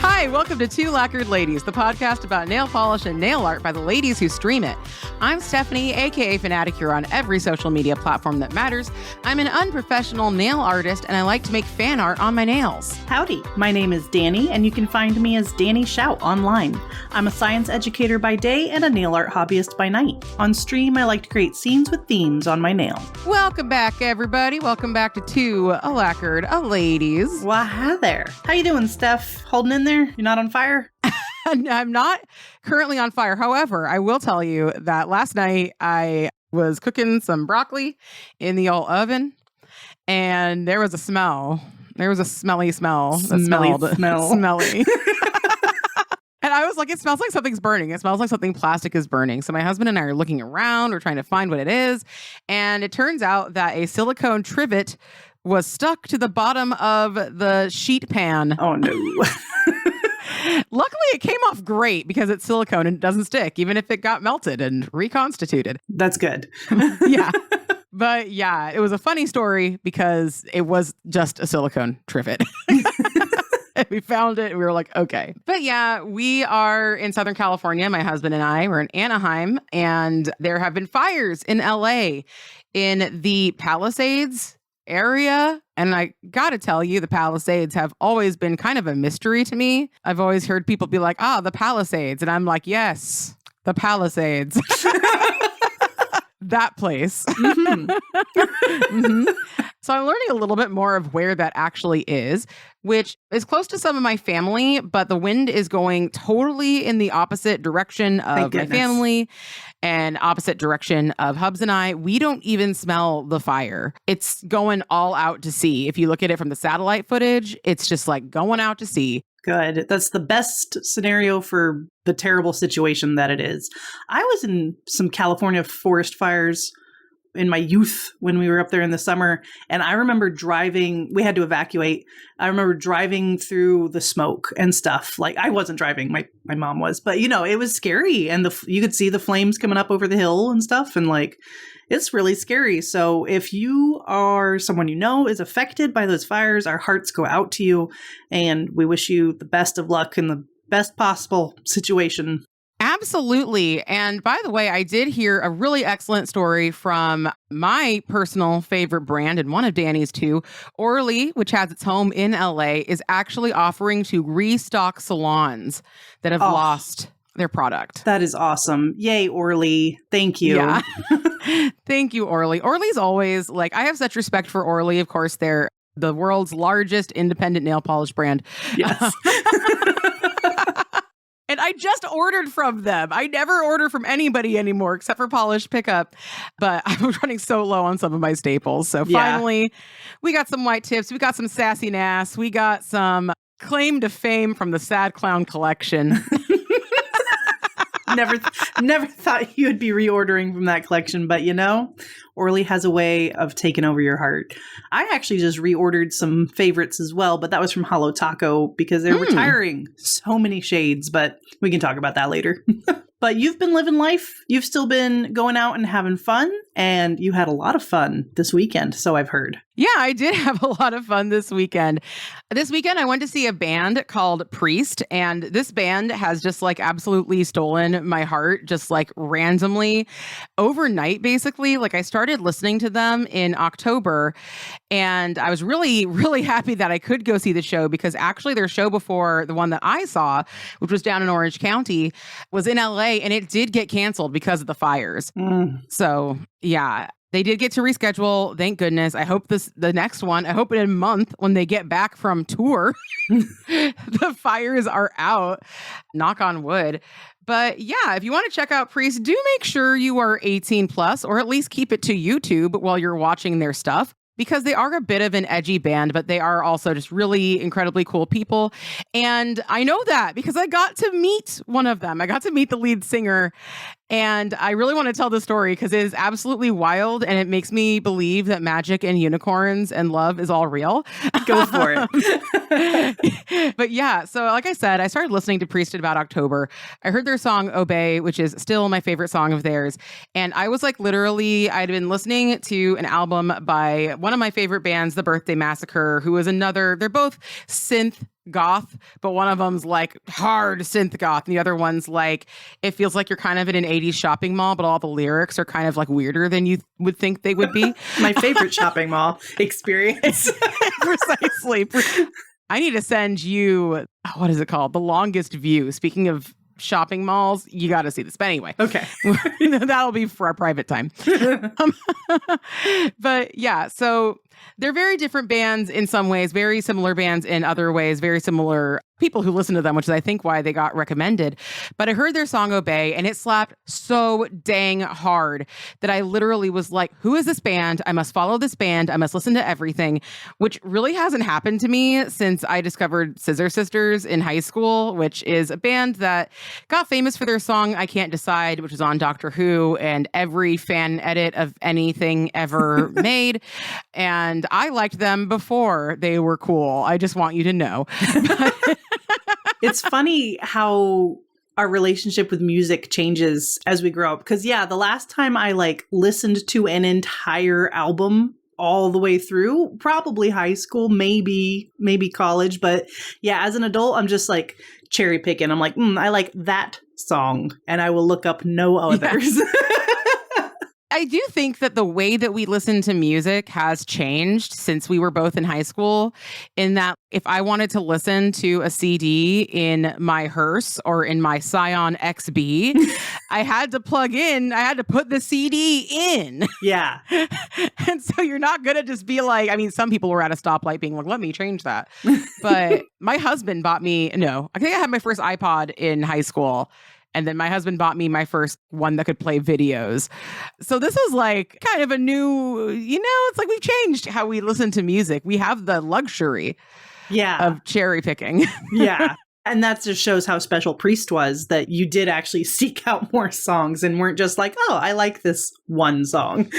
Hi, welcome to Two Lacquered Ladies, the podcast about nail polish and nail art by the ladies who stream it. I'm Stephanie, aka Fanatic here on every social media platform that matters. I'm an unprofessional nail artist, and I like to make fan art on my nails. Howdy, my name is Danny, and you can find me as Danny Shout online. I'm a science educator by day and a nail art hobbyist by night. On stream, I like to create scenes with themes on my nail. Welcome back, everybody. Welcome back to Two Lacquered Ladies. Well, hi there. How you doing, Steph? Holding in there? You're not on fire? I'm not currently on fire. However, I will tell you that last night I was cooking some broccoli in the old oven, and there was a smell. There was a smelly smell. Smelly. Smelly. And I was like, it smells like something's burning. It smells like something plastic is burning. So my husband and I are looking around. We're trying to find what it is. And it turns out that a silicone trivet was stuck to the bottom of the sheet pan. Oh, no. Luckily, it came off great because it's silicone and it doesn't stick, even if it got melted and reconstituted. That's good. Yeah. But yeah, it was a funny story because it was just a silicone trivet. We found it and we were like, okay. But yeah, we are in Southern California. My husband and I were in Anaheim, and there have been fires in LA in the Palisades area. And I gotta tell you, the Palisades have always been kind of a mystery to me. I've always heard people be like, the Palisades. And I'm like, yes, the Palisades. That place. Mm-hmm. Mm-hmm. So I'm learning a little bit more of where that actually is, which is close to some of my family, but the wind is going totally in the opposite direction of my family and opposite direction of Hubs and I. We don't even smell the fire. It's going all out to sea. If you look at it from the satellite footage, it's just like going out to sea. Good. That's the best scenario for the terrible situation that it is. I was in some California forest fires in my youth when we were up there in the summer, and I remember driving, we had to evacuate. I remember driving through the smoke and stuff. Like, I wasn't driving, my mom was, but it was scary, and you could see the flames coming up over the hill and stuff, and like, it's really scary. So if you are someone is affected by those fires, our hearts go out to you, and we wish you the best of luck in the best possible situation. Absolutely. And by the way, I did hear a really excellent story from my personal favorite brand, and one of Danny's too. Orly, which has its home in LA, is actually offering to restock salons that have lost their product. That is awesome. Yay, Orly. Thank you. Yeah. Thank you, Orly. Orly's always I have such respect for Orly. Of course, they're the world's largest independent nail polish brand. Yes. And I just ordered from them. I never order from anybody anymore except for Polish Pickup. But I was running so low on some of my staples. So finally, we got some white tips. We got some sassy nass. We got some claim to fame from the Sad Clown collection. Never thought you would be reordering from that collection, but Orly has a way of taking over your heart. I actually just reordered some favorites as well, but that was from Holo Taco because they're retiring so many shades, but we can talk about that later. But you've been living life. You've still been going out and having fun, and you had a lot of fun this weekend, so I've heard. Yeah, I did have a lot of fun this weekend. This weekend, I went to see a band called Priest, and this band has just absolutely stolen my heart, just randomly overnight, basically. I started listening to them in October, and I was really, really happy that I could go see the show because actually their show before the one that I saw, which was down in Orange County, was in LA, and it did get canceled because of the fires. So, yeah. They did get to reschedule. Thank goodness. I hope the next one, I hope in a month when they get back from tour, the fires are out. Knock on wood. But yeah, if you want to check out Priest, do make sure you are 18 plus, or at least keep it to YouTube while you're watching their stuff. Because they are a bit of an edgy band, but they are also just really incredibly cool people. And I know that because I got to meet one of them. I got to meet the lead singer. And I really want to tell the story because it is absolutely wild and it makes me believe that magic and unicorns and love is all real. Go for it. But yeah, so like I said, I started listening to Priest in about October. I heard their song Obey, which is still my favorite song of theirs. And I was like, literally, I'd been listening to an album by one of my favorite bands, The Birthday Massacre, who is another, they're both synth goth, but one of them's like hard synth goth and the other one's like it feels like you're kind of in an 80s shopping mall, but all the lyrics are kind of like weirder than you would think they would be. My favorite shopping mall experience. Precisely. I need to send you, what is it called? The Longest View. Speaking of shopping malls, you got to see this. But anyway, okay. That'll be for our private time. But yeah, so they're very different bands in some ways, very similar bands in other ways, very similar people who listen to them, which is, I think, why they got recommended. But I heard their song Obey, and it slapped so dang hard that I literally was like, who is this band? I must follow this band. I must listen to everything, which really hasn't happened to me since I discovered Scissor Sisters in high school, which is a band that got famous for their song I Can't Decide, which is on Doctor Who and every fan edit of anything ever made. And I liked them before they were cool. I just want you to know. It's funny how our relationship with music changes as we grow up. Because, yeah, the last time I like listened to an entire album all the way through, probably high school, maybe college. But yeah, as an adult, I'm just like cherry picking. I'm like, I like that song, and I will look up no others. Yeah. I do think that the way that we listen to music has changed since we were both in high school, in that if I wanted to listen to a CD in my Hearse or in my Scion XB, I had to put the CD in. Yeah. And so you're not going to just be like, I mean, some people were at a stoplight being like, let me change that. But my husband bought me, I think I had my first iPod in high school. And then my husband bought me my first one that could play videos. So this was like kind of a new, it's like we've changed how we listen to music. We have the luxury of cherry picking. Yeah. And that just shows how special Priest was, that you did actually seek out more songs and weren't just like, oh, I like this one song.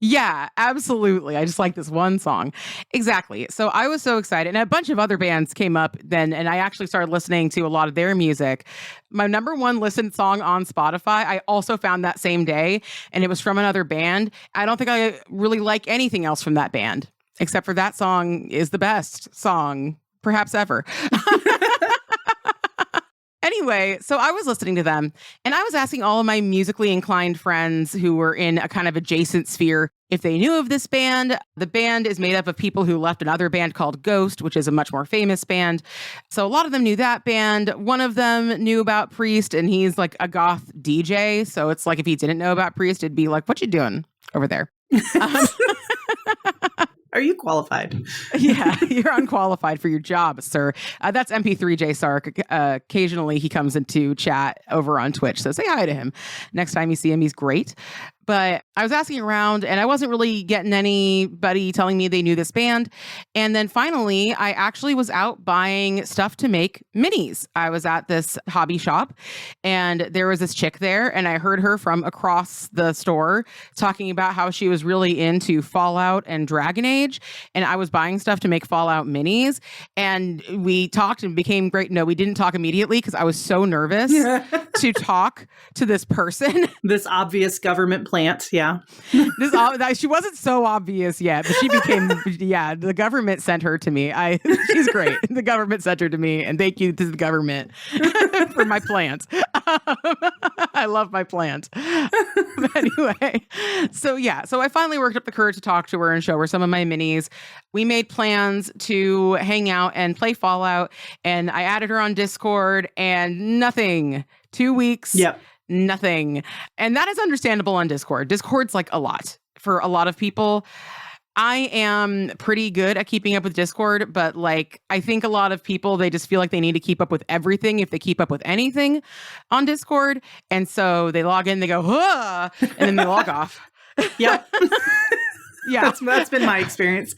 Yeah, absolutely. I just like this one song. Exactly. So I was so excited. And a bunch of other bands came up then, and I actually started listening to a lot of their music. My number one listened song on Spotify, I also found that same day, and it was from another band. I don't think I really like anything else from that band, except for that song is the best song perhaps ever. Anyway, so I was listening to them and I was asking all of my musically inclined friends who were in a kind of adjacent sphere if they knew of this band. The band is made up of people who left another band called Ghost, which is a much more famous band. So a lot of them knew that band. One of them knew about Priest, and he's like a goth DJ. So it's like if he didn't know about Priest, it'd be like, what you doing over there? Are you qualified? Yeah, you're unqualified for your job, sir. That's MP3J Sark. Occasionally he comes into chat over on Twitch. So say hi to him. Next time you see him, he's great. But I was asking around and I wasn't really getting anybody telling me they knew this band. And then finally, I actually was out buying stuff to make minis. I was at this hobby shop and there was this chick there, and I heard her from across the store talking about how she was really into Fallout and Dragon Age. And I was buying stuff to make Fallout minis. And we talked and became great. No, we didn't talk immediately because I was so nervous to talk to this person. This obvious government plant, yeah. She wasn't so obvious yet, but she became, the government sent her to me. She's great. The government sent her to me, and thank you to the government for my plant. I love my plant. But anyway, so I finally worked up the courage to talk to her and show her some of my minis. We made plans to hang out and play Fallout, and I added her on Discord, and nothing. 2 weeks. Yep. Nothing. And that is understandable on Discord. Discord's like a lot for a lot of people. I am pretty good at keeping up with Discord, but like I think a lot of people, they just feel like they need to keep up with everything if they keep up with anything on Discord. And so they log in, they go, and then they log off. Yep. Yeah. That's been my experience.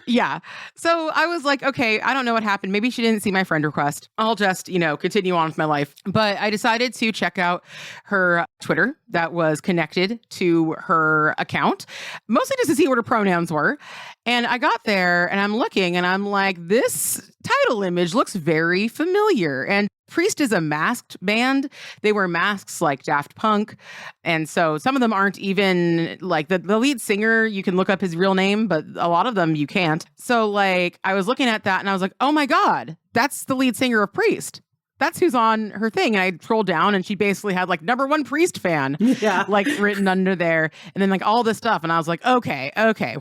Yeah. So I was like, okay, I don't know what happened. Maybe she didn't see my friend request. I'll just, continue on with my life. But I decided to check out her Twitter that was connected to her account, mostly just to see what her pronouns were. And I got there and I'm looking and I'm like, this title image looks very familiar. And Priest is a masked band. They wear masks like Daft Punk. And so some of them aren't even like the lead singer. You can look up his real name, but a lot of them you can't. So like I was looking at that and I was like, oh my God, that's the lead singer of Priest. That's who's on her thing. And I scrolled down and she basically had like #1 Priest fan, like written under there. And then like all this stuff. And I was like, okay,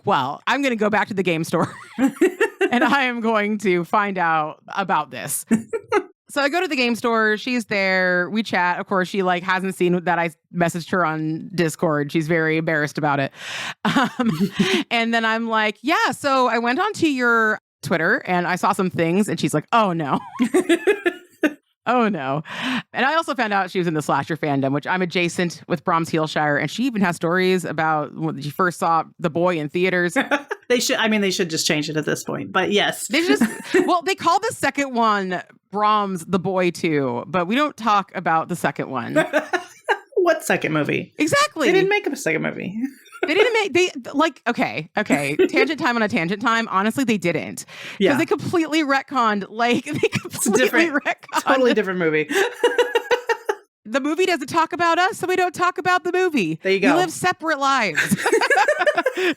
well, I'm going to go back to the game store and I am going to find out about this. So I go to the game store. She's there. We chat. Of course, she like hasn't seen that I messaged her on Discord. She's very embarrassed about it. And then I'm like, yeah. So I went onto your Twitter and I saw some things. And she's like, oh no. Oh no. And I also found out she was in the slasher fandom, which I'm adjacent with Brahms Heelshire. And she even has stories about when she first saw The Boy in theaters. They should just change it at this point. But yes. They call the second one Brahms The Boy 2, but we don't talk about the second one. What second movie? Exactly. They didn't make a second movie. Okay. Tangent time on a tangent time. Honestly, they didn't. Because they completely retconned, totally different movie. The movie doesn't talk about us, so we don't talk about the movie. There you go. We live separate lives.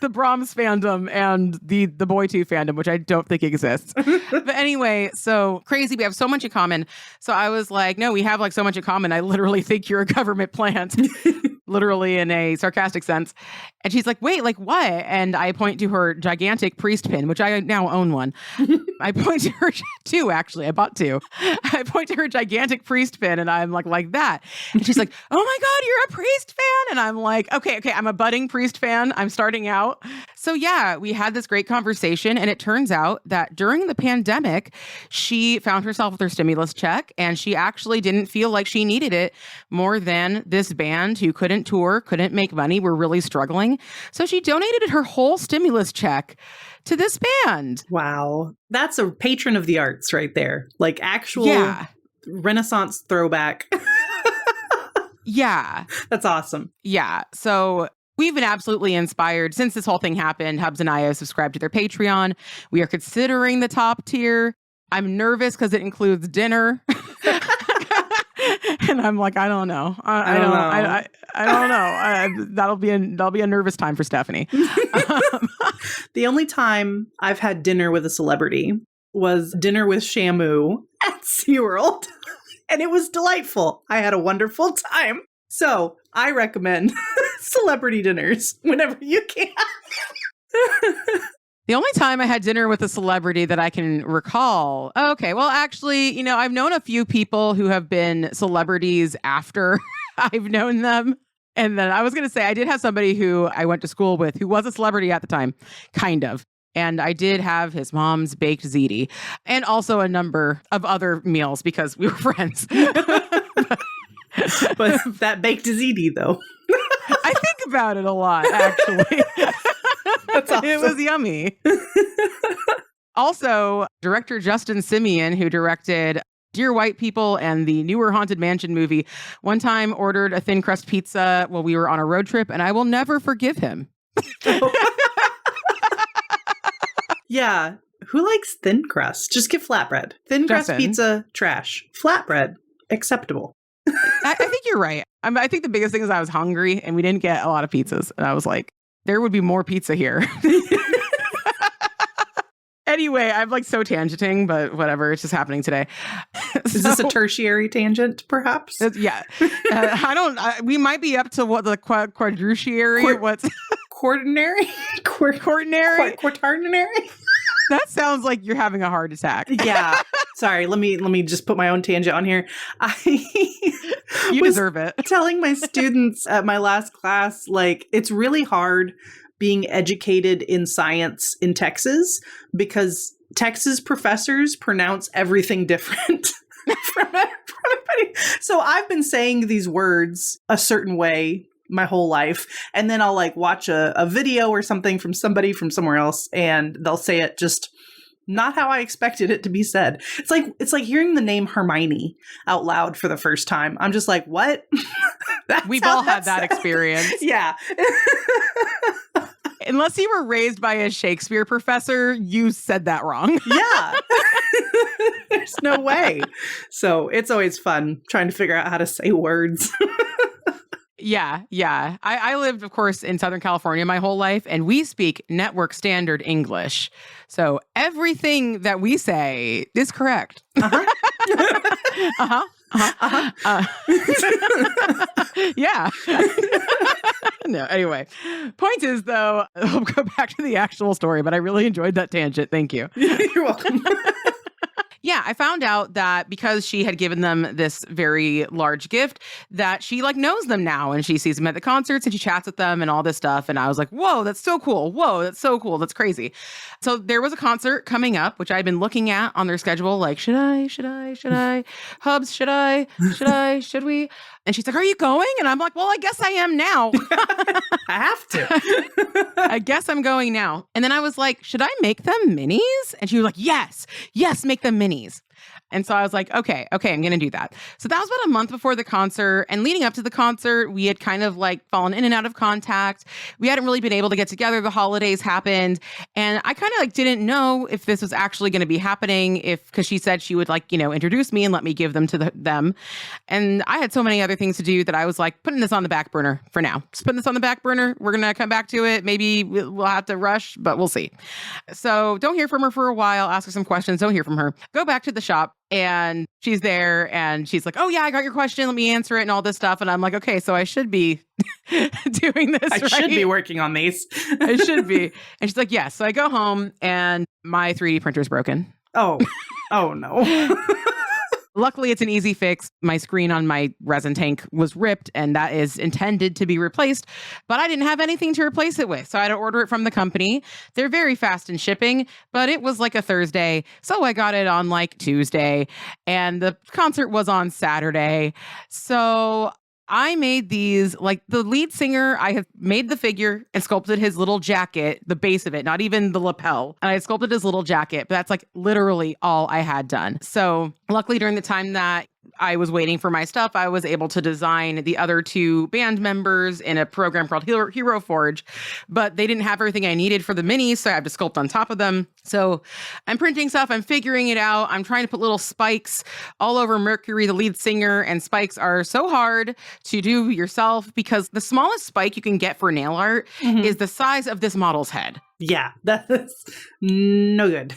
The Brahms fandom and the Boy 2 fandom, which I don't think exists. But anyway, so crazy. We have so much in common. So I was like, no, we have like so much in common. I literally think you're a government plant. Literally in a sarcastic sense. And she's like, wait, like what? And I point to her gigantic Priest pin, which I now own one. I point to her two, actually. I bought two. I point to her gigantic Priest pin and I'm like that. And she's like, oh my God, you're a Priest fan? And I'm like, okay, I'm a budding Priest fan. I'm starting out. So yeah, we had this great conversation and it turns out that during the pandemic, she found herself with her stimulus check and she actually didn't feel like she needed it more than this band who couldn't tour, couldn't make money, were really struggling. So she donated her whole stimulus check to this band. Wow. That's a patron of the arts right there. Like actual Renaissance throwback. Yeah. That's awesome. Yeah. So we've been absolutely inspired since this whole thing happened. Hubs and I have subscribed to their Patreon. We are considering the top tier. I'm nervous because it includes dinner. And I'm like, I don't know. I don't know. That'll be a nervous time for Stephanie. The only time I've had dinner with a celebrity was dinner with Shamu at SeaWorld. And it was delightful. I had a wonderful time. So I recommend celebrity dinners whenever you can. The only time I had dinner with a celebrity that I can recall. Okay, well, actually, I've known a few people who have been celebrities after I've known them. And then I was going to say, I did have somebody who I went to school with who was a celebrity at the time, kind of. And I did have his mom's baked ziti and also a number of other meals because we were friends. But that baked ziti, though. I think about it a lot, actually. That's awesome. It was yummy. Also, director Justin Simeon, who directed Dear White People and the newer Haunted Mansion movie, one time ordered a thin crust pizza while we were on a road trip, and I will never forgive him. Yeah. Who likes thin crust? Just get flatbread. Thin crust pizza, trash. Flatbread, acceptable. I think you're right. I think the biggest thing is I was hungry and we didn't get a lot of pizzas. And I was like, there would be more pizza here. Anyway, I'm like so tangenting, but whatever. It's just happening today. Is this a tertiary tangent, perhaps? Yeah. We might be up to what the quadrutiary. What's quaternary? Quaternary? Quaternary? That sounds like you're having a heart attack. Yeah. Sorry. Let me just put my own tangent on here. You deserve it. Telling my students at my last class, like, it's really hard being educated in science in Texas because Texas professors pronounce everything different from everybody. So I've been saying these words a certain way my whole life. And then I'll like watch a video or something from somebody from somewhere else, and they'll say it just not how I expected it to be said. It's like hearing the name Hermione out loud for the first time. I'm just like, what? We've all had that experience. Yeah. Unless you were raised by a Shakespeare professor, you said that wrong. Yeah. There's no way. So it's always fun trying to figure out how to say words. Yeah. I lived, of course, in Southern California my whole life, and we speak network standard English. So everything that we say is correct. Uh-huh. Uh-huh. Uh-huh. Yeah. No, anyway. Point is, though, I'll go back to the actual story, but I really enjoyed that tangent. Thank you. You're welcome. Yeah, I found out that because she had given them this very large gift, that she like knows them now, and she sees them at the concerts and she chats with them and all this stuff. And I was like, whoa, that's so cool. Whoa, that's so cool. That's crazy. So there was a concert coming up, which I'd been looking at on their schedule. Like, should I? Hubs, should we? And she's like, are you going? And I'm like, well, I guess I am now. I have to. I guess I'm going now. And then I was like, should I make them minis? And she was like, yes, make them minis. And so I was like, okay, I'm going to do that. So that was about a month before the concert. And leading up to the concert, we had kind of like fallen in and out of contact. We hadn't really been able to get together. The holidays happened. And I kind of like didn't know if this was actually going to be happening, because she said she would like, introduce me and let me give them to them. And I had so many other things to do that I was like, putting this on the back burner for now. Just putting this on the back burner. We're going to come back to it. Maybe we'll have to rush, but we'll see. So don't hear from her for a while. Ask her some questions. Don't hear from her. Go back to the shop. And she's there and she's like, oh yeah, I got your question. Let me answer it and all this stuff. And I'm like, okay, so I should be doing this, right? I should be working on these. I should be. And she's like, yes. So I go home and my 3D printer is broken. Oh no. Luckily, it's an easy fix. My screen on my resin tank was ripped, and that is intended to be replaced, but I didn't have anything to replace it with. So I had to order it from the company. They're very fast in shipping, but it was like a Thursday. So I got it on like Tuesday, and the concert was on Saturday. So I made these, like the lead singer, I have made the figure and sculpted his little jacket, the base of it, not even the lapel. And I sculpted his little jacket, but that's like literally all I had done. So luckily during the time that I was waiting for my stuff, I was able to design the other two band members in a program called Hero Forge, but they didn't have everything I needed for the minis, so I have to sculpt on top of them. So I'm printing stuff, I'm figuring it out. I'm trying to put little spikes all over Mercury, the lead singer, and spikes are so hard to do yourself because the smallest spike you can get for nail art is the size of this model's head. Yeah, that's no good.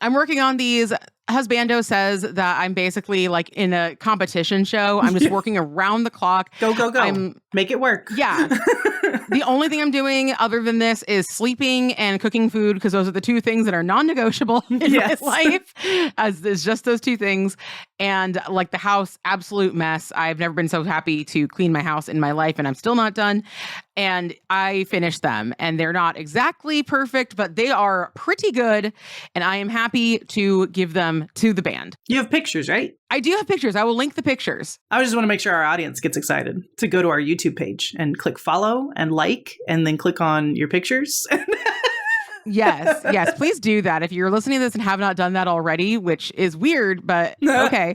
I'm working on these. Husbando says that I'm basically like in a competition show. I'm just working around the clock. Go. Make it work. Yeah. The only thing I'm doing other than this is sleeping and cooking food, because those are the two things that are non-negotiable in my life, as is just those two things. And like the house, absolute mess. I've never been so happy to clean my house in my life, and I'm still not done. And I finished them, and they're not exactly perfect, but they are pretty good. And I am happy to give them to the band. You have pictures, right? I do have pictures. I will link the pictures. I just want to make sure our audience gets excited to go to our YouTube page and click follow and like, and then click on your pictures. Yes, please do that. If you're listening to this and have not done that already, which is weird, but okay.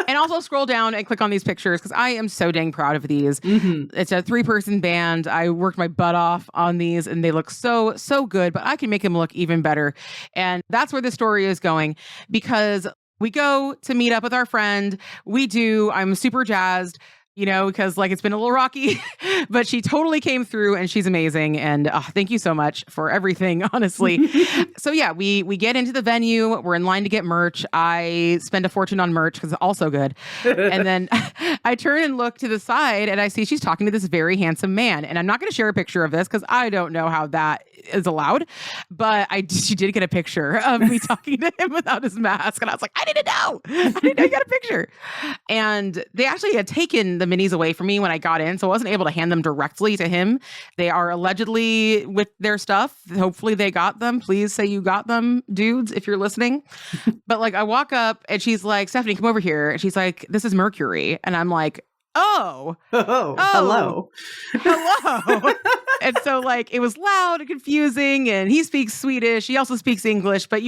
And also scroll down and click on these pictures, because I am so dang proud of these. It's a 3-person band. I worked my butt off on these and they look so good, but I can make them look even better. And that's where the story is going, because we go to meet up with our friend. I'm super jazzed. Because like it's been a little rocky, but she totally came through and she's amazing. And thank you so much for everything, honestly. So yeah, we get into the venue. We're in line to get merch. I spend a fortune on merch because it's also good. And then I turn and look to the side and I see she's talking to this very handsome man. And I'm not going to share a picture of this because I don't know how that is allowed. But she did get a picture of me talking to him without his mask. And I was like, I didn't know you got a picture. And they actually had taken the minis away from me when I got in, so I wasn't able to hand them directly to him. They are allegedly with their stuff. Hopefully they got them. Please say you got them, dudes, if you're listening. But like I walk up and she's like, Stephanie, come over here. And she's like, this is Mercury. And I'm like, oh, Oh, oh, hello. hello. And so like it was loud and confusing, and he speaks Swedish. He also speaks English, but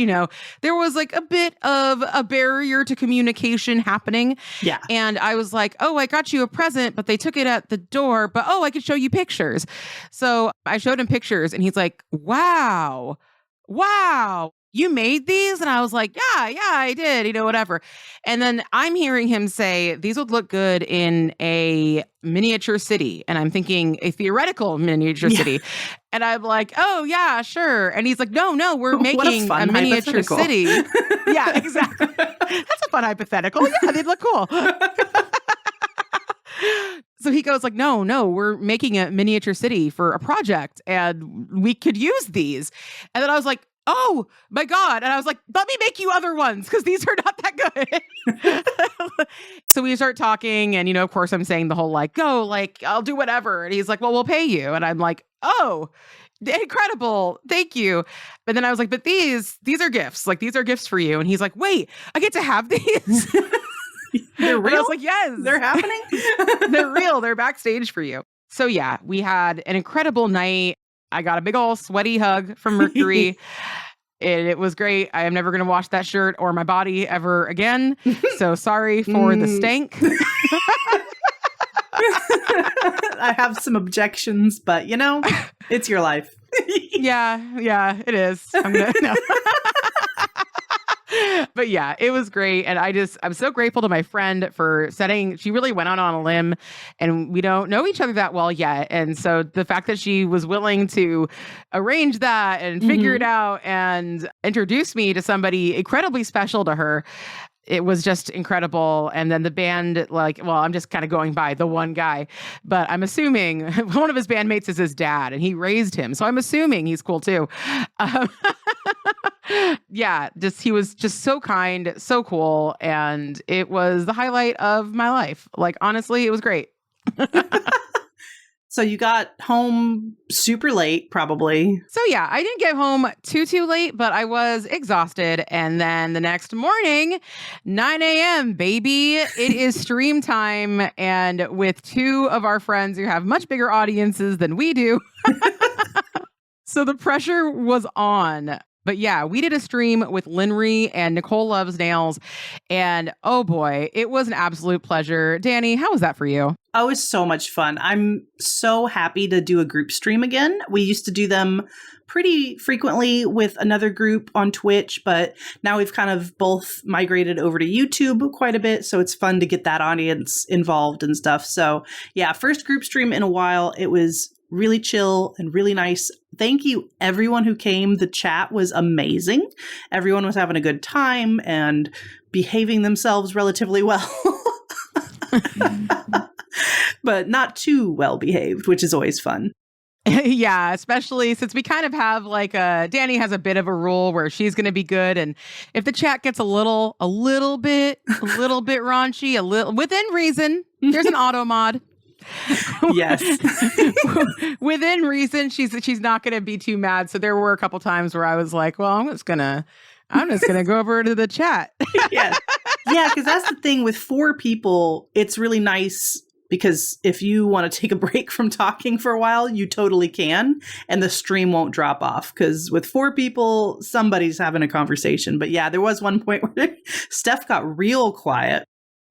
there was like a bit of a barrier to communication happening. Yeah. And I was like, oh, I got you a present, but they took it at the door. But oh, I could show you pictures. So I showed him pictures, and he's like, wow, you made these? And I was like, yeah, I did, whatever. And then I'm hearing him say, these would look good in a miniature city. And I'm thinking a theoretical miniature city. And I'm like, oh, yeah, sure. And he's like, no, we're making a miniature city. Yeah, exactly. That's a fun hypothetical. Yeah, they'd look cool. So he goes like, no, we're making a miniature city for a project and we could use these. And then I was like, oh my God. And I was like, let me make you other ones because these are not that good. So we start talking and, of course I'm saying the whole like, go, like, I'll do whatever. And he's like, well, we'll pay you. And I'm like, oh, incredible. Thank you. But then I was like, but these are gifts. Like, these are gifts for you. And he's like, wait, I get to have these? They're real? And I was like, yes. They're happening? They're real. They're backstage for you. So yeah, we had an incredible night. I got a big old sweaty hug from Mercury. It was great. I am never going to wash that shirt or my body ever again. So sorry for the stank. I have some objections, but it's your life. Yeah, it is. I'm gonna no. But yeah, it was great. And I'm so grateful to my friend for she really went out on a limb, and we don't know each other that well yet. And so the fact that she was willing to arrange that and figure it out and introduce me to somebody incredibly special to her, it was just incredible. And then the band, I'm just kind of going by the one guy, but I'm assuming one of his bandmates is his dad and he raised him. So I'm assuming he's cool too. Yeah, he was just so kind, so cool. And it was the highlight of my life. Like, honestly, it was great. So you got home super late, probably. So yeah, I didn't get home too late, but I was exhausted. And then the next morning, 9 a.m., baby, it is stream time. And with two of our friends who have much bigger audiences than we do. So the pressure was on. But yeah, we did a stream with Linry and Nicole Loves Nails. And oh boy, it was an absolute pleasure. Danny, how was that for you? Oh, it was so much fun. I'm so happy to do a group stream again. We used to do them pretty frequently with another group on Twitch, but now we've kind of both migrated over to YouTube quite a bit. So it's fun to get that audience involved and stuff. So yeah, first group stream in a while. It was really chill and really nice. Thank you, everyone who came. The chat was amazing. Everyone was having a good time and behaving themselves relatively well. But not too well behaved, which is always fun. Yeah, especially since we kind of have Danny has a bit of a rule where she's going to be good, and if the chat gets a little bit raunchy, within reason, there's an auto mod. Yes. Within reason, she's not going to be too mad. So there were a couple times where I was like, well, I'm just gonna go over to the chat. Yeah, because that's the thing with 4 people. It's really nice. Because if you want to take a break from talking for a while, you totally can. And the stream won't drop off. Because with 4 people, somebody's having a conversation. But yeah, there was one point where Steph got real quiet.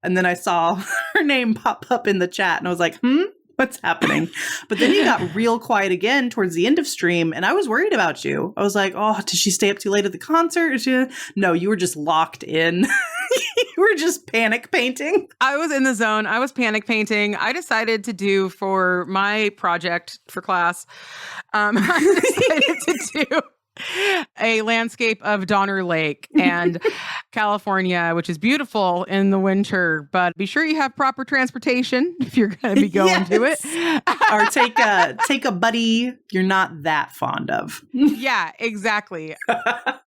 And then I saw her name pop up in the chat. And I was like, what's happening? But then you got real quiet again towards the end of stream. And I was worried about you. I was like, oh, did she stay up too late at the concert? No, you were just locked in. You were just panic painting. I was in the zone. I was panic painting. I decided to do for my project for class. I decided to do a landscape of Donner Lake and California, which is beautiful in the winter, but be sure you have proper transportation if you're going to be going to it. Or take a buddy you're not that fond of. Yeah, exactly.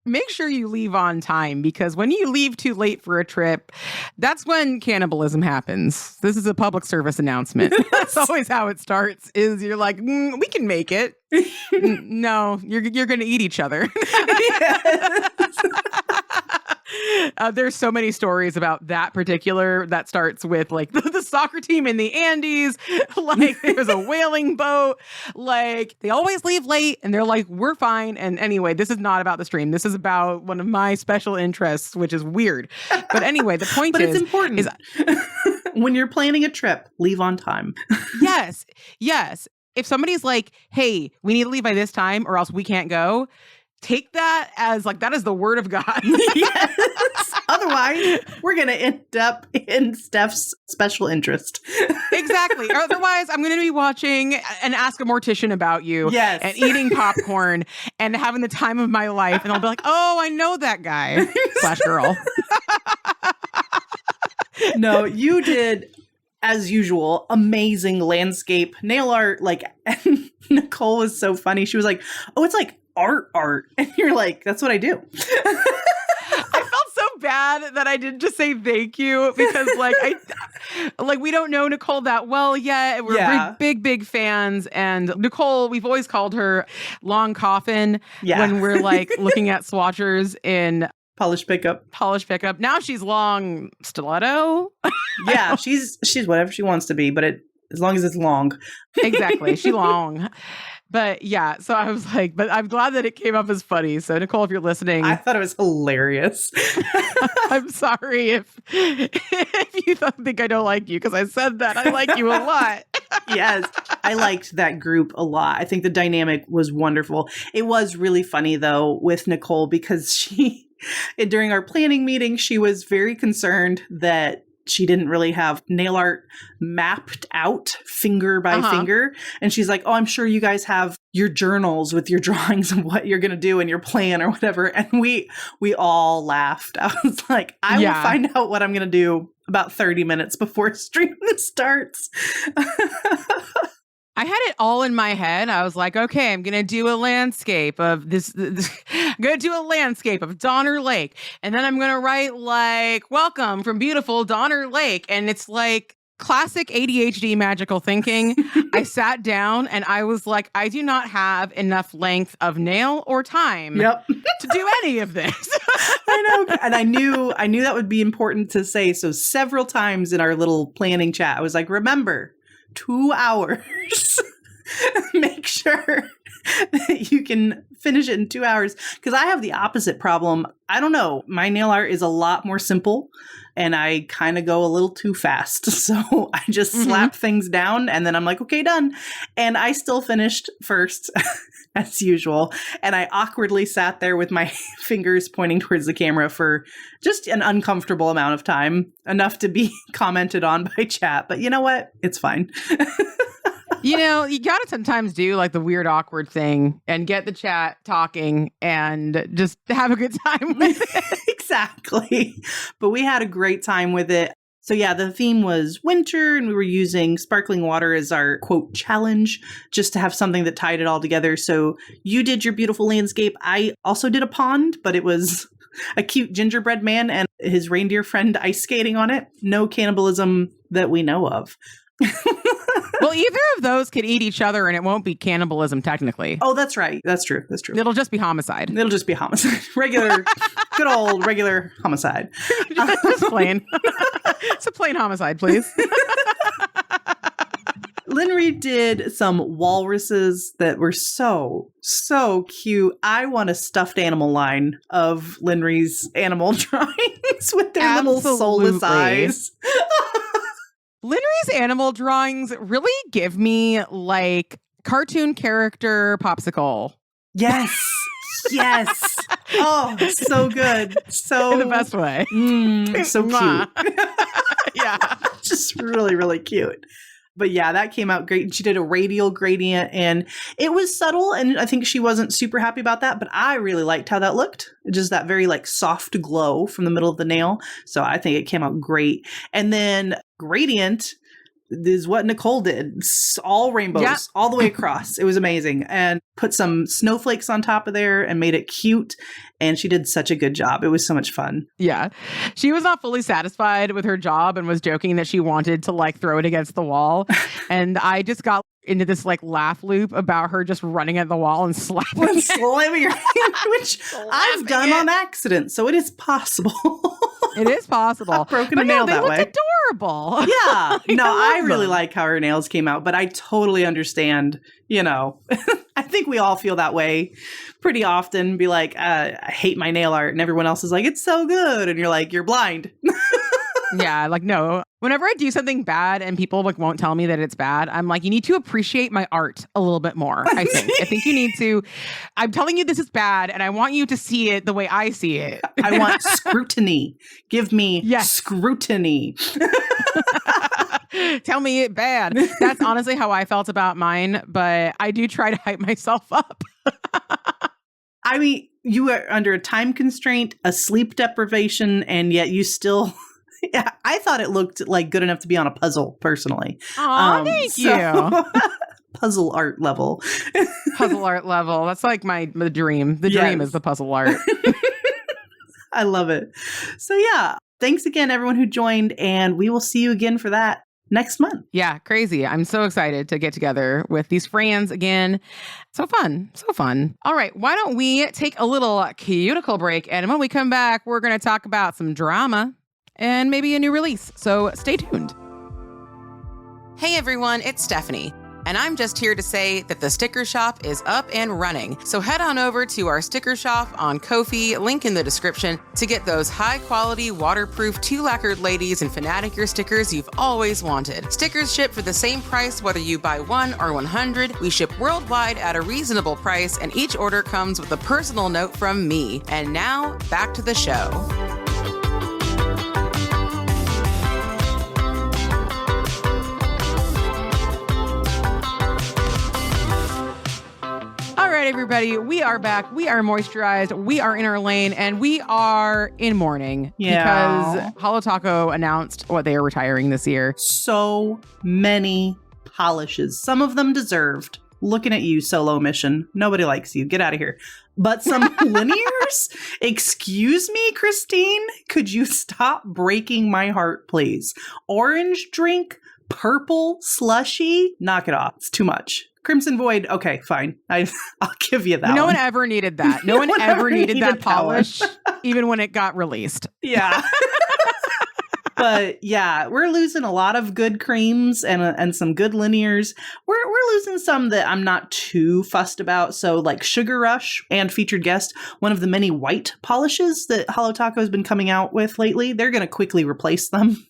Make sure you leave on time, because when you leave too late for a trip, that's when cannibalism happens. This is a public service announcement. That's always how it starts, is you're like, we can make it. No, you're going to eat each other. There's so many stories about that starts with like the soccer team in the Andes. Like there's a whaling boat. Like they always leave late and they're like, we're fine. And anyway, this is not about the stream. This is about one of my special interests, which is weird. But anyway, the point but is, it's important. When you're planning a trip, leave on time. Yes. If somebody's like, hey, we need to leave by this time or else we can't go, take that as like, that is the word of God. Yes. Otherwise, we're going to end up in Steph's special interest. Exactly. Otherwise, I'm going to be watching and Ask a Mortician About You. Yes. And eating popcorn and having the time of my life. And I'll be like, oh, I know that guy / girl. No, you did, as usual, amazing landscape nail art. Like, and Nicole was so funny. She was like, oh, it's like art. And you're like, that's what I do. I felt so bad that I didn't just say thank you because like we don't know Nicole that well yet. We're big fans. And Nicole, we've always called her Long Coffin when we're like looking at swatchers in Polish pickup. Now she's Long Stiletto. Yeah, she's whatever she wants to be, but as long as it's long. Exactly. She long. But yeah, so I was like, but I'm glad that it came up as funny. So Nicole, if you're listening, I thought it was hilarious. I'm sorry if you think I don't like you because I said that. I like you a lot. Yes, I liked that group a lot. I think the dynamic was wonderful. It was really funny though with Nicole because during our planning meeting, she was very concerned that she didn't really have nail art mapped out finger by finger. And she's like, oh, I'm sure you guys have your journals with your drawings of what you're going to do and your plan or whatever. And we all laughed. I was like, I will find out what I'm going to do about 30 minutes before stream starts. I had it all in my head. I was like, okay, I'm going to do a landscape of this. I'm going to do a landscape of Donner Lake. And then I'm going to write like, welcome from beautiful Donner Lake. And it's like classic ADHD magical thinking. I sat down and I was like, I do not have enough length of nail or time to do any of this. I know. And I knew that would be important to say. So several times in our little planning chat, I was like, remember, 2 hours. Make sure that you can finish it in 2 hours. Because I have the opposite problem. I don't know. My nail art is a lot more simple and I kind of go a little too fast. So I just slap things down and then I'm like, okay, done. And I still finished first as usual. And I awkwardly sat there with my fingers pointing towards the camera for just an uncomfortable amount of time, enough to be commented on by chat. But you know what? It's fine. You know, you got to sometimes do like the weird, awkward thing and get the chat talking and just have a good time with it. Exactly. But we had a great time with it. So yeah, the theme was winter and we were using sparkling water as our quote challenge just to have something that tied it all together. So you did your beautiful landscape. I also did a pond, but it was a cute gingerbread man and his reindeer friend ice skating on it. No cannibalism that we know of. Well, either of those could eat each other and it won't be cannibalism technically. Oh, that's right. That's true. It'll just be homicide. Regular, good old regular homicide. Just plain. It's a plain homicide, please. Linry did some walruses that were so cute. I want a stuffed animal line of Linry's animal drawings with their little soulless eyes. Linry's animal drawings really give me like cartoon character popsicle. Yes. Oh, so good. So in the best way. So cute. Yeah. Just really, really cute. But yeah, that came out great. She did a radial gradient and it was subtle. And I think she wasn't super happy about that, but I really liked how that looked. Just that very like soft glow from the middle of the nail. So I think it came out great. And then gradient, This is what Nicole did. All rainbows, all the way across. It was amazing. And put some snowflakes on top of there and made it cute. And she did such a good job. It was so much fun. Yeah. She was not fully satisfied with her job and was joking that she wanted to like throw it against the wall. And I just got into this like laugh loop about her just running at the wall and slapping your hand, which I've done on accident. So it is possible. It is possible. I've broken a nail that way. They looked adorable. Yeah. No, I really like how her nails came out, but I totally understand, I think we all feel that way pretty often. Be like, I hate my nail art. And everyone else is like, it's so good. And you're like, you're blind. Yeah, like, no. Whenever I do something bad and people like won't tell me that it's bad, I'm like, you need to appreciate my art a little bit more, I think. I think you need to. I'm telling you this is bad, and I want you to see it the way I see it. I want scrutiny. Give me scrutiny. Tell me it bad. That's honestly how I felt about mine, but I do try to hype myself up. I mean, you are under a time constraint, a sleep deprivation, and yet you still... Yeah, I thought it looked like good enough to be on a puzzle, personally. Oh, thank you. Puzzle art level. Puzzle art level. That's like the dream. The dream is the puzzle art. I love it. So yeah, thanks again, everyone who joined, and we will see you again for that next month. Yeah, crazy. I'm so excited to get together with these friends again. So fun. So fun. All right, why don't we take a little cuticle break, and when we come back, we're going to talk about some drama and maybe a new release. So stay tuned. Hey everyone, it's Stephanie. And I'm just here to say that the sticker shop is up and running. So head on over to our sticker shop on Ko-fi, link in the description, to get those high-quality, waterproof 2 Lacquered Ladies and Fanatic stickers you've always wanted. Stickers ship for the same price whether you buy 1 or 100. We ship worldwide at a reasonable price, and each order comes with a personal note from me. And now, back to the show. All right, everybody, we are back. We are moisturized. We are in our lane, and we are in mourning because Holo Taco announced what they are retiring this year. So many polishes, some of them deserved. Looking at you, Solo Mission. Nobody likes you. Get out of here. But some linears? Excuse me, Christine? Could you stop breaking my heart, please? Orange drink? Purple slushy? Knock it off. It's too much. Crimson Void, okay, fine. I'll give you that. No one ever needed that. No one ever needed that polish, even when it got released. Yeah. But yeah, we're losing a lot of good creams and some good linears. We're losing some that I'm not too fussed about. So like Sugar Rush and Featured Guest, one of the many white polishes that Holo Taco has been coming out with lately, they're going to quickly replace them.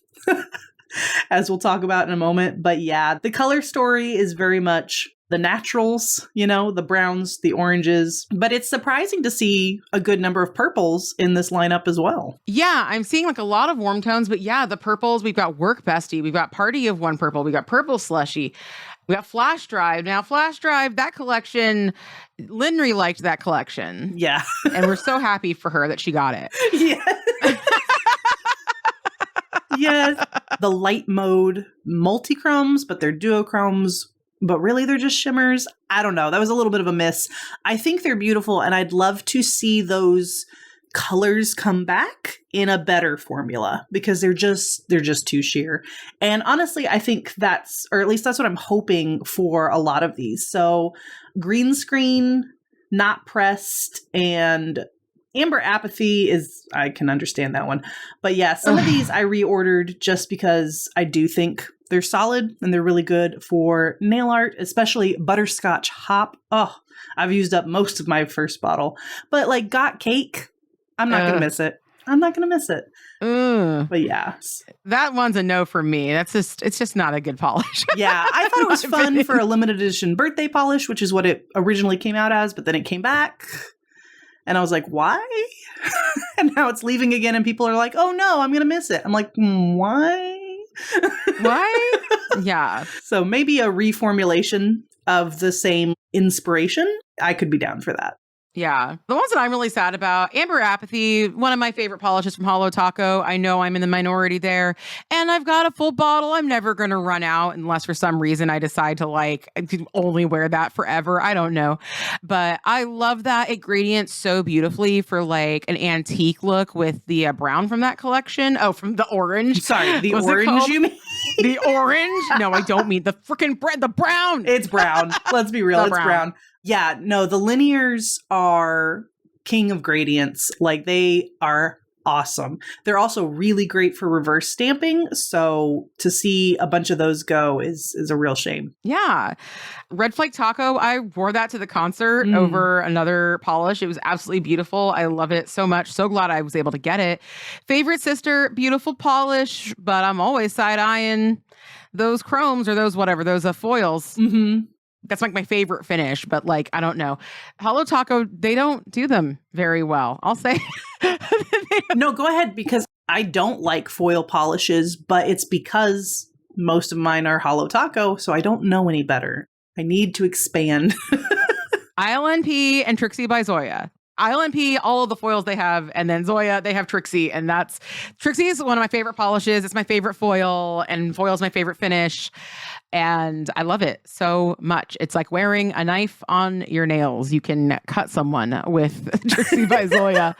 As we'll talk about in a moment. But yeah, the color story is very much the naturals, the browns, the oranges. But it's surprising to see a good number of purples in this lineup as well. Yeah, I'm seeing like a lot of warm tones. But yeah, the purples, we've got Work Bestie, we've got Party of One Purple, we got Purple Slushy, we got Flash Drive. Now, Flash Drive, that collection, Linry liked that collection. Yeah. And we're so happy for her that she got it. Yeah. Yes. The light mode multichromes, but they're duochromes, but really they're just shimmers. I don't know. That was a little bit of a miss. I think they're beautiful, and I'd love to see those colors come back in a better formula because they're just too sheer. And honestly, I think or at least that's what I'm hoping for a lot of these. So green screen, not pressed, and Amber Apathy I can understand that one. But yeah, some of these I reordered just because I do think they're solid and they're really good for nail art, especially Butterscotch Hop. Oh, I've used up most of my first bottle. But like Got Cake, I'm not going to miss it. I'm not going to miss it. But yeah. That one's a no for me. It's just not a good polish. Yeah, I thought it was fun for a limited edition birthday polish, which is what it originally came out as, but then it came back. And I was like, why? And now it's leaving again and people are like, oh no, I'm going to miss it. I'm like, why? Why? Yeah. So maybe a reformulation of the same inspiration. I could be down for that. Yeah. The ones that I'm really sad about, Amber Apathy, one of my favorite polishes from Holo Taco. I know I'm in the minority there. And I've got a full bottle. I'm never going to run out unless for some reason I decide to like only wear that forever. I don't know. But I love that. It gradients so beautifully for like an antique look with the brown from that collection. Oh, from the orange. Sorry, the orange you mean? The orange? No, I don't mean the freaking the brown. It's brown. Let's be real. It's brown. Yeah, no, the linears are king of gradients. Like, they are awesome. They're also really great for reverse stamping. So to see a bunch of those go is a real shame. Yeah. Red Flake Taco, I wore that to the concert over another polish. It was absolutely beautiful. I love it so much. So glad I was able to get it. Favorite Sister, beautiful polish, but I'm always side-eyeing those chromes or those whatever, those foils. Mm-hmm. That's like my favorite finish, but like, I don't know. Holo Taco, they don't do them very well. I'll say. No, go ahead, because I don't like foil polishes, but it's because most of mine are Holo Taco, so I don't know any better. I need to expand. ILNP and Trixie by Zoya. ILNP, all of the foils they have, and then Zoya, they have Trixie, and Trixie is one of my favorite polishes. It's my favorite foil, and foil is my favorite finish, and I love it so much. It's like wearing a knife on your nails. You can cut someone with Trixie by Zoya,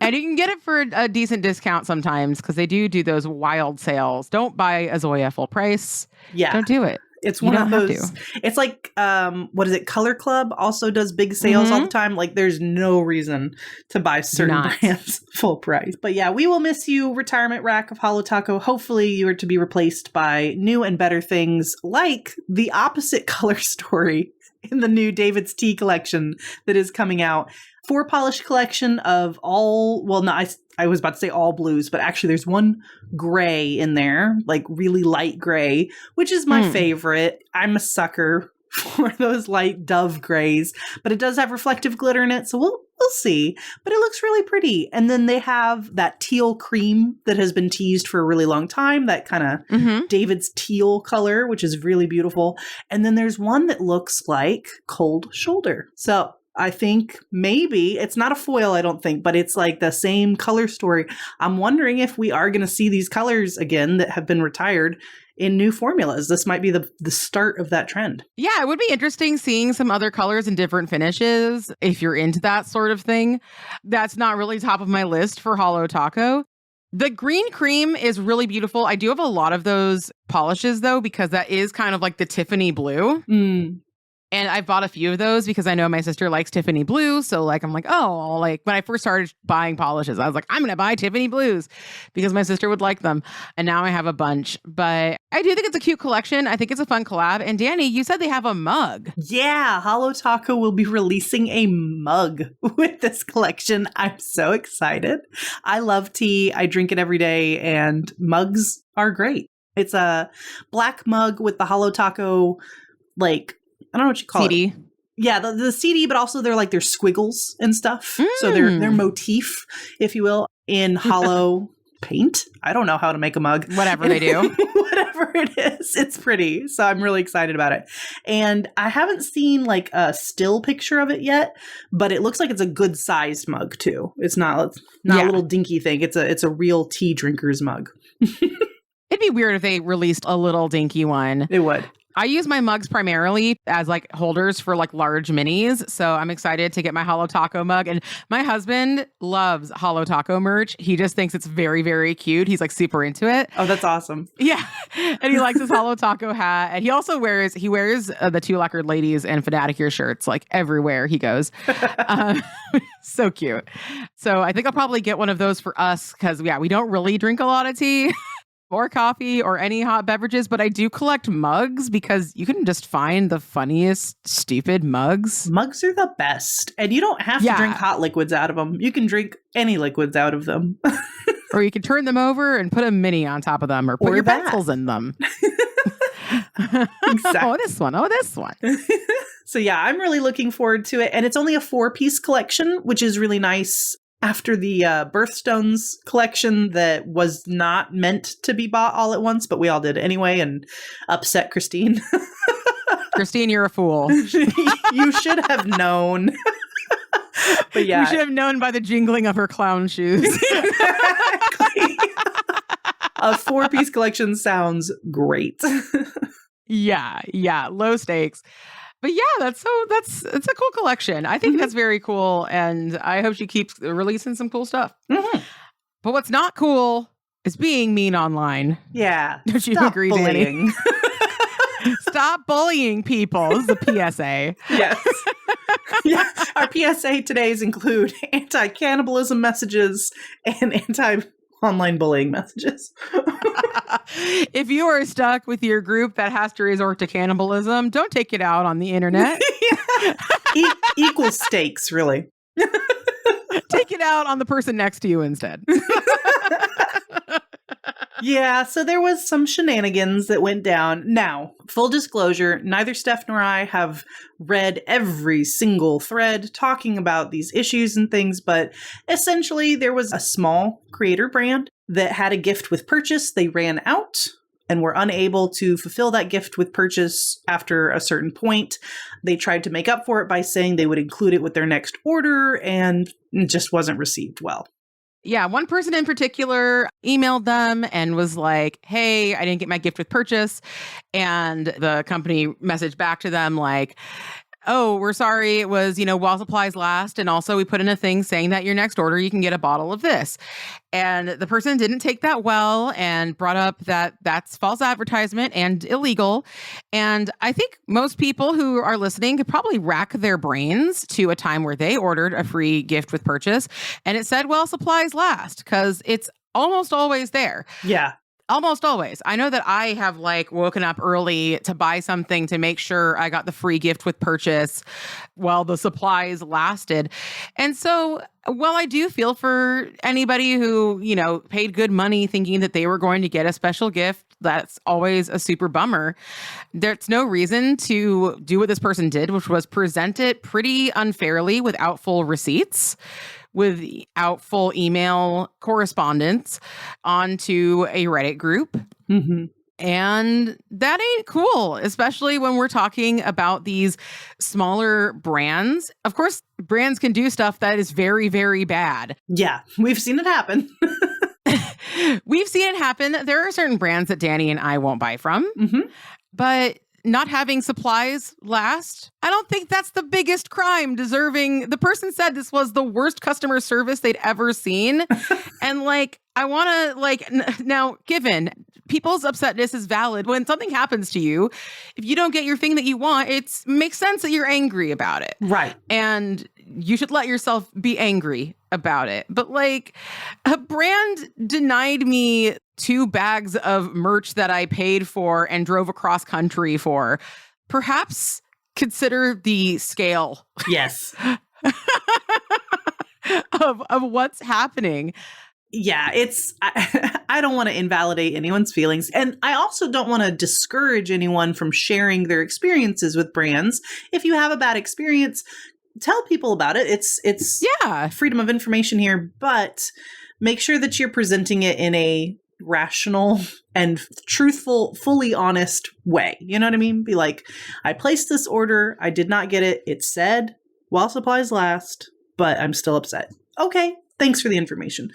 and you can get it for a decent discount sometimes because they do those wild sales. Don't buy a Zoya full price. Yeah. Don't do it. It's one of those. It's like, what is it? Color Club also does big sales all the time. Like, there's no reason to buy certain brands full price. But yeah, we will miss you, retirement rack of Holo Taco. Hopefully you are to be replaced by new and better things like the opposite color story in the new David's Tea collection that is coming out. 4 polish collection of all, well, no, I was about to say all blues, but actually there's one gray in there, like really light gray, which is my favorite. I'm a sucker for those light dove grays, but it does have reflective glitter in it, so we'll see. But it looks really pretty. And then they have that teal cream that has been teased for a really long time, that kind of David's teal color, which is really beautiful. And then there's one that looks like Cold Shoulder. So I think maybe it's not a foil, I don't think, but it's like the same color story. I'm wondering if we are going to see these colors again that have been retired in new formulas. This might be the start of that trend. Yeah, it would be interesting seeing some other colors and different finishes if you're into that sort of thing. That's not really top of my list for Holo Taco. The green cream is really beautiful. I do have a lot of those polishes though, because that is kind of like the Tiffany blue. And I've bought a few of those because I know my sister likes Tiffany blue. So like, I'm like, oh, like when I first started buying polishes, I was like, I'm going to buy Tiffany blues because my sister would like them. And now I have a bunch, but I do think it's a cute collection. I think it's a fun collab. And Danny, you said they have a mug. Yeah. Holo Taco will be releasing a mug with this collection. I'm so excited. I love tea. I drink it every day, and mugs are great. It's a black mug with the Holo Taco, like, I don't know what you call CD. it. Yeah, the CD, but also they're squiggles and stuff. So they're motif, if you will, in hollow paint. I don't know how to make a mug. Whatever they do. Whatever it is, it's pretty. So I'm really excited about it. And I haven't seen like a still picture of it yet, but it looks like it's a good sized mug too. It's not a little dinky thing. It's a real tea drinker's mug. It'd be weird if they released a little dinky one. It would. I use my mugs primarily as like holders for like large minis. So I'm excited to get my Holo Taco mug. And my husband loves Holo Taco merch. He just thinks it's very, very cute. He's like super into it. Oh, that's awesome. Yeah. And he likes his Holo Taco hat. And he also wears the 2 Lacquered Ladies and Fanaticure shirts like everywhere he goes. So cute. So I think I'll probably get one of those for us because, yeah, we don't really drink a lot of tea. Or coffee or any hot beverages, but I do collect mugs because you can just find the funniest, stupid mugs. Mugs are the best. And you don't have to drink hot liquids out of them. You can drink any liquids out of them. Or you can turn them over and put a mini on top of them or put your pencils in them. Exactly. Oh, this one. So yeah, I'm really looking forward to it. And it's only a 4-piece collection, which is really nice. After the Birthstones collection that was not meant to be bought all at once, but we all did anyway and upset Christine. Christine, you're a fool. You should have known. But yeah. We should have known by the jingling of her clown shoes. Exactly. A 4-piece collection sounds great. Yeah. Low stakes. But yeah, it's a cool collection. I think that's very cool. And I hope she keeps releasing some cool stuff. Mm-hmm. But what's not cool is being mean online. Yeah. Don't you agree, bullying. Danny? Stop bullying people. This is a PSA. Yes. Yeah. Our PSA today's include anti-cannibalism messages and anti-online bullying messages. If you are stuck with your group that has to resort to cannibalism, don't take it out on the internet. Equal stakes, really. Take it out on the person next to you instead. Yeah, so there was some shenanigans that went down. Now, full disclosure, neither Steph nor I have read every single thread talking about these issues and things, but essentially there was a small creator brand that had a gift with purchase. They ran out and were unable to fulfill that gift with purchase after a certain point. They tried to make up for it by saying they would include it with their next order, and it just wasn't received well. Yeah, one person in particular emailed them and was like, hey, I didn't get my gift with purchase. And the company messaged back to them like, oh, we're sorry. It was, while supplies last. And also we put in a thing saying that your next order, you can get a bottle of this. And the person didn't take that well and brought up that that's false advertisement and illegal. And I think most people who are listening could probably rack their brains to a time where they ordered a free gift with purchase and it said, well, supplies last, because it's almost always there. Yeah. Almost always. I know that I have woken up early to buy something to make sure I got the free gift with purchase while the supplies lasted. And so while I do feel for anybody who, paid good money thinking that they were going to get a special gift, that's always a super bummer. There's no reason to do what this person did, which was present it pretty unfairly without full receipts, without full email correspondence onto a Reddit group. Mm-hmm. And that ain't cool, especially when we're talking about these smaller brands. Of course, brands can do stuff that is very, very bad. Yeah, we've seen it happen. We've seen it happen. There are certain brands that Danny and I won't buy from, but not having supplies last, I don't think that's the biggest crime deserving. The person said this was the worst customer service they'd ever seen. And I want to now, given people's upsetness is valid. When something happens to you, if you don't get your thing that you want, it makes sense that you're angry about it. Right. And you should let yourself be angry about it. But a brand denied me 2 bags of merch that I paid for and drove across country for. Perhaps consider the scale. Yes. of what's happening. Yeah, I don't want to invalidate anyone's feelings. And I also don't want to discourage anyone from sharing their experiences with brands. If you have a bad experience, tell people about it. It's freedom of information here, but make sure that you're presenting it in a rational and truthful, fully honest way. You know what I mean? Be like, I placed this order. I did not get it. It said while supplies last, but I'm still upset. Okay. Thanks for the information.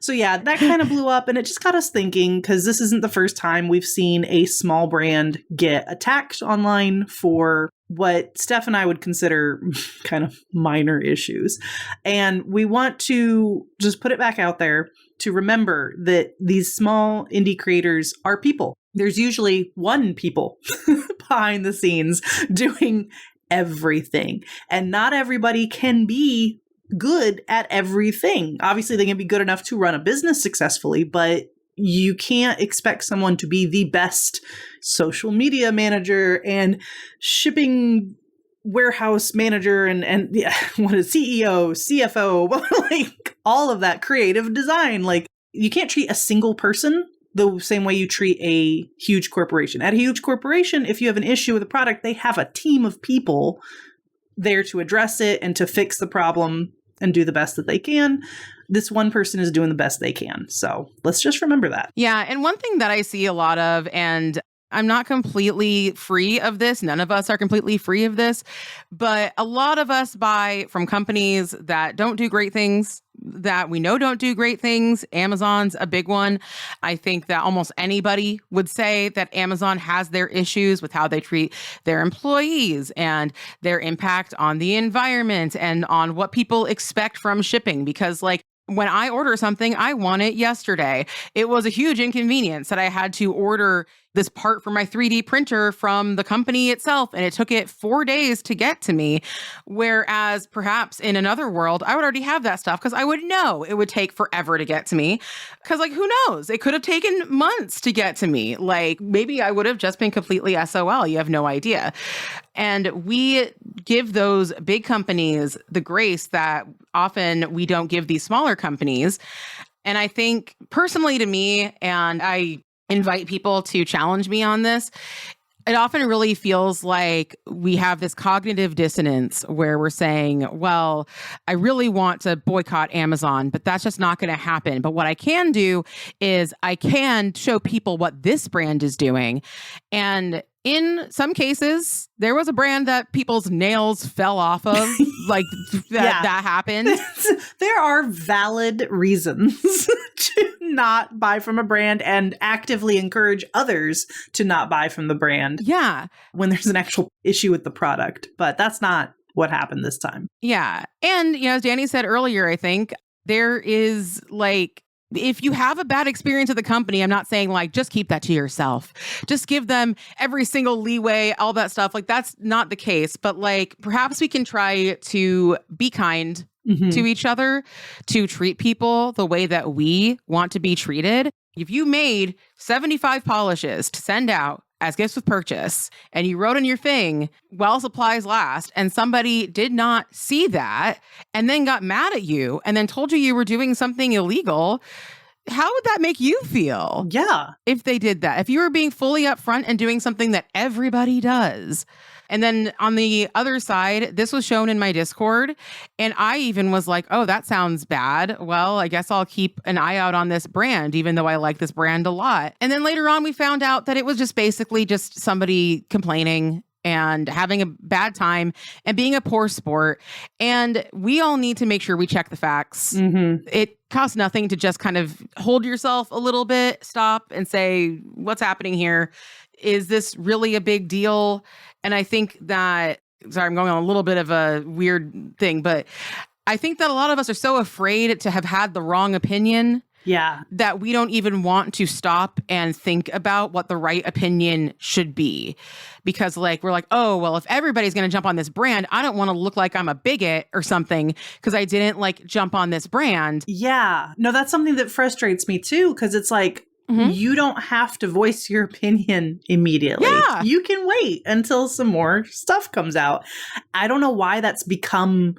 So yeah, that kind of blew up and it just got us thinking, because this isn't the first time we've seen a small brand get attacked online for what Steph and I would consider kind of minor issues. And we want to just put it back out there to remember that these small indie creators are people. There's usually one people behind the scenes doing everything. And not everybody can be good at everything. Obviously, they can be good enough to run a business successfully, but you can't expect someone to be the best social media manager and shipping warehouse manager and yeah, what is CEO, CFO, all of that creative design. You can't treat a single person the same way you treat a huge corporation. At a huge corporation, if you have an issue with a product, they have a team of people there to address it and to fix the problem and do the best that they can. This one person is doing the best they can. So let's just remember that. Yeah. And one thing that I see a lot of, and I'm not completely free of this. None of us are completely free of this, but a lot of us buy from companies that don't do great things, that we know don't do great things. Amazon's a big one. I think that almost anybody would say that Amazon has their issues with how they treat their employees and their impact on the environment and on what people expect from shipping. Because like, when I order something, I want it yesterday. It was a huge inconvenience that I had to order this part for my 3D printer from the company itself, and it took it 4 days to get to me. Whereas perhaps in another world, I would already have that stuff because I would know it would take forever to get to me. Because like, who knows? It could have taken months to get to me. Like maybe I would have just been completely SOL. You have no idea. And we give those big companies the grace that often we don't give these smaller companies. And I think personally to me, and I invite people to challenge me on this, it often really feels like we have this cognitive dissonance where we're saying, well, I really want to boycott Amazon, but that's just not going to happen. But what I can do is I can show people what this brand is doing. And in some cases, there was a brand that people's nails fell off of, like that happened. There are valid reasons to not buy from a brand and actively encourage others to not buy from the brand. Yeah. When there's an actual issue with the product. But that's not what happened this time. Yeah. And, as Danny said earlier, I think there is like, if you have a bad experience with the company, I'm not saying like, just keep that to yourself. Just give them every single leeway, all that stuff. Like, that's not the case. But like, perhaps we can try to be kind to each other, to treat people the way that we want to be treated. If you made 75 polishes to send out as gifts with purchase, and you wrote in your thing, while supplies last, and somebody did not see that and then got mad at you and then told you were doing something illegal, how would that make you feel? Yeah. If they did that, if you were being fully upfront and doing something that everybody does. And then on the other side, this was shown in my Discord, and I even was like, oh, that sounds bad. Well, I guess I'll keep an eye out on this brand, even though I like this brand a lot. And then later on, we found out that it was just basically just somebody complaining and having a bad time and being a poor sport. And we all need to make sure we check the facts. It costs nothing to just kind of hold yourself a little bit, stop and say, what's happening here? Is this really a big deal? And I think that, sorry, I'm going on a little bit of a weird thing, but I think that a lot of us are so afraid to have had the wrong opinion. Yeah. That we don't even want to stop and think about what the right opinion should be. Because like, we're like, oh, well, if everybody's going to jump on this brand, I don't want to look like I'm a bigot or something because I didn't like jump on this brand. Yeah. No, that's something that frustrates me too, because it's like, you don't have to voice your opinion immediately. Yeah. You can wait until some more stuff comes out. I don't know why that's become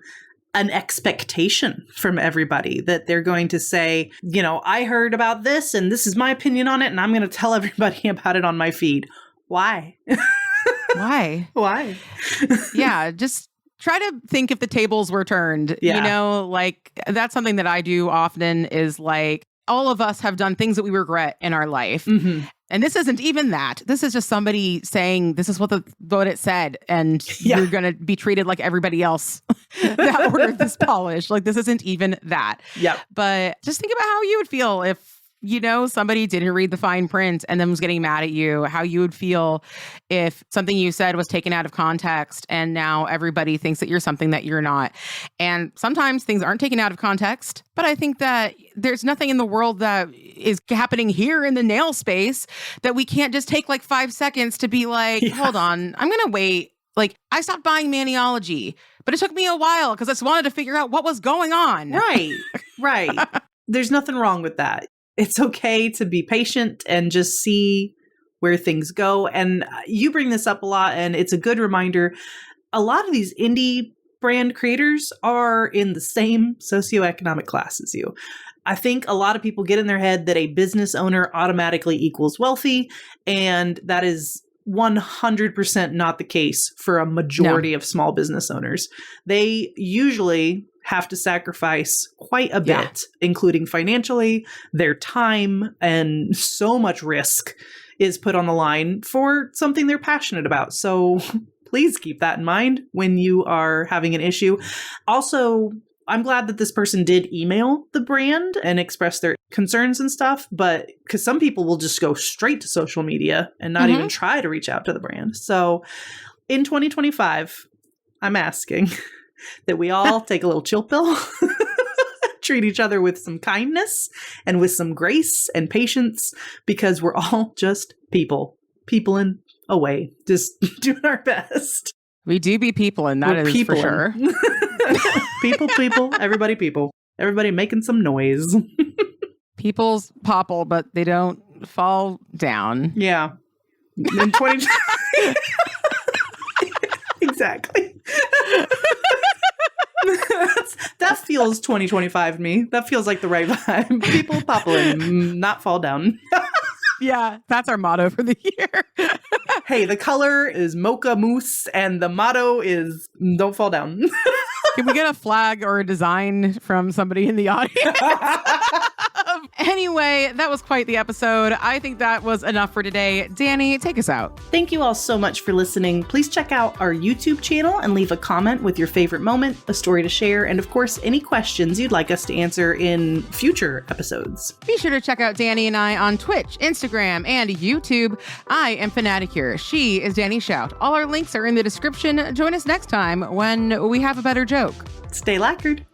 an expectation from everybody, that they're going to say, I heard about this and this is my opinion on it, and I'm going to tell everybody about it on my feed. Why? Why? Why? Yeah, just try to think if the tables were turned. Yeah. Like that's something that I do often is like, all of us have done things that we regret in our life. And this isn't even that. This is just somebody saying, this is what it said. And you're going to be treated like everybody else that ordered this polish. Like, this isn't even that. Yep. But just think about how you would feel if, somebody didn't read the fine print and then was getting mad at you, how you would feel if something you said was taken out of context and now everybody thinks that you're something that you're not. And sometimes things aren't taken out of context, but I think that there's nothing in the world that is happening here in the nail space that we can't just take like 5 seconds to be like, hold on, I'm going to wait. Like, I stopped buying Maniology, but it took me a while because I just wanted to figure out what was going on. Right. There's nothing wrong with that. It's okay to be patient and just see where things go. And you bring this up a lot, and it's a good reminder. A lot of these indie brand creators are in the same socioeconomic class as you. I think a lot of people get in their head that a business owner automatically equals wealthy, and that is 100% not the case for a majority of small business owners. They usually have to sacrifice quite a bit, including financially, their time, and so much risk is put on the line for something they're passionate about. So please keep that in mind when you are having an issue. Also, I'm glad that this person did email the brand and express their concerns and stuff, but because some people will just go straight to social media and not even try to reach out to the brand. So in 2025, I'm asking that we all take a little chill pill, treat each other with some kindness and with some grace and patience, because we're all just peopling away, just doing our best. We do be people, and that is for sure. Everybody making some noise. People's popple, but they don't fall down. Yeah. In 20 Exactly. That feels 2025 to me. That feels like the right vibe. People popping, not fall down. Yeah, that's our motto for the year. Hey, the color is mocha mousse and the motto is don't fall down. Can we get a flag or a design from somebody in the audience? Anyway, that was quite the episode. I think that was enough for today. Danny, take us out. Thank you all so much for listening. Please check out our YouTube channel and leave a comment with your favorite moment, a story to share, and of course, any questions you'd like us to answer in future episodes. Be sure to check out Danny and I on Twitch, Instagram, and YouTube. I am Fanaticure. She is Danny Shout. All our links are in the description. Join us next time when we have a better joke. Stay lacquered.